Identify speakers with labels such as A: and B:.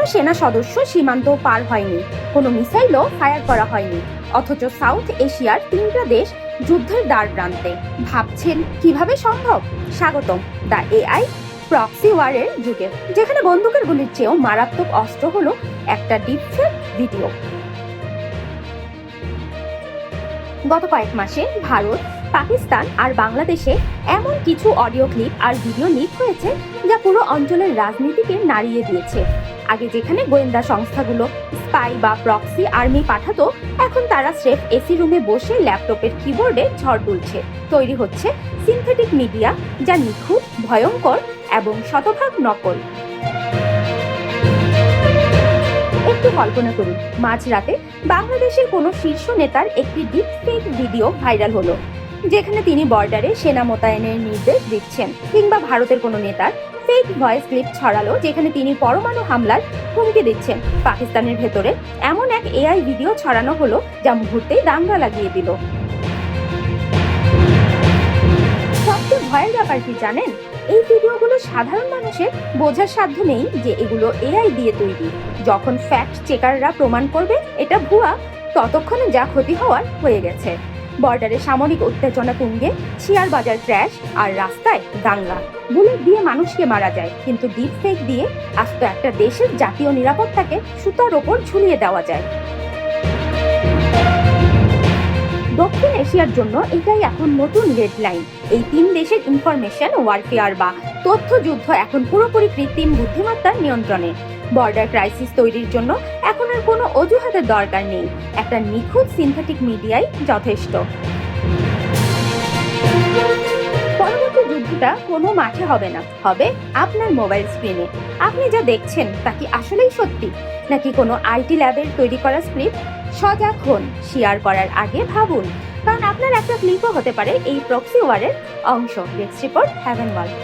A: কোনো সেনা সদস্য সীমান্ত পার হয়নি, কোনো মিসাইলও ফায়ার করা হয়নি, অথচ সাউথ এশিয়ার 3টা দেশ যুদ্ধের দ্বার প্রান্তে। ভাবছেন কিভাবে সম্ভব? স্বাগতম দ্য এআই প্রক্সি ওয়ারের যুগে, যেখানে বন্দুকের গুলির চেয়েও মারাত্মক অস্ত্র হলো একটা ডিপফেক ভিডিও। গত কয়েক মাসে ভারত, পাকিস্তান আর বাংলাদেশে এমন কিছু অডিও ক্লিপ আর ভিডিও লিক হয়েছে যা পুরো অঞ্চলের রাজনীতিকে নাড়িয়ে দিয়েছে। আগে যেখানে গোয়েন্দা সংস্থাগুলো স্পাই বা প্রক্সি আর্মি পাঠাতো, এখন তারা স্রেফ এসি রুমে বসে ল্যাপটপের কিবোর্ডে ঝড় তুলছে। তৈরি হচ্ছে সিনথেটিক মিডিয়া, যা নিখুঁত, ভয়ঙ্কর এবং শতভাগ নকল। একটু কল্পনা করুন, মাঝরাতে বাংলাদেশের কোনো শীর্ষ নেতার একটি ডিপ ফেক ভিডিও ভাইরাল হলো, যেখানে তিনি বর্ডারে সেনা মোতায়েনের নির্দেশ দিচ্ছেন, কিংবা ভারতের কোনো নেতার ফেক ভয়েস ক্লিপ ছড়ালো যেখানে তিনি পরমাণু হামলার হুমকি দিচ্ছেন। পাকিস্তানের ভেতরে এমন এক এআই ভিডিও ছড়ানো হলো যা মুহূর্তেই দাঙ্গা লাগিয়ে দিল। সবচেয়ে ভয়ের ব্যাপার কি জানেন? এই ভিডিওগুলো সাধারণ মানুষের বোঝার সাধ্য নেই যে এগুলো এআই দিয়ে তৈরি। যখন ফ্যাক্ট চেকাররা প্রমাণ করবে এটা ভুয়া, ততক্ষণে যা ক্ষতি হওয়ার হয়ে গেছে। বর্ডারে সামরিক উত্তেজনা তুঙ্গে, শেয়ার বাজার ক্র্যাশ আর রাস্তায় দাঙ্গা। বুলেট দিয়ে মানুষকে মারা যায়, কিন্তু ডিপ ফেক দিয়ে আস্ত একটা দেশের জাতীয় নিরাপত্তাকে সুতার ওপর ঝুলিয়ে দেওয়া যায়। দক্ষিণ এশিয়ার জন্য এটাই এখন নতুন রেড লাইন। এই 3 দেশের ইনফরমেশন ওয়ারফেয়ার বা তথ্য যুদ্ধ এখন পুরোপুরি কৃত্রিম বুদ্ধিমত্তার নিয়ন্ত্রণে। বর্ডার ক্রাইসিস তৈরির জন্য এখন আর কোনো অজুহাতের দরকার নেই, একটা নিখুঁত সিনথেটিক মিডিয়াই যথেষ্ট। পরবর্তী যুদ্ধটা কোনো মাঠে হবে না, হবে আপনার মোবাইল স্ক্রিনে। আপনি যা দেখছেন তা কি আসলেই সত্যি, নাকি কোনো আইটি ল্যাবের তৈরি করা স্ক্রিপ্ট? সজাগ হন, শেয়ার করার আগে ভাবুন, কারণ আপনার একটা ক্লিকও হতে পারে এই প্রক্সি ওয়ারের অংশ। Desk report, Haven world.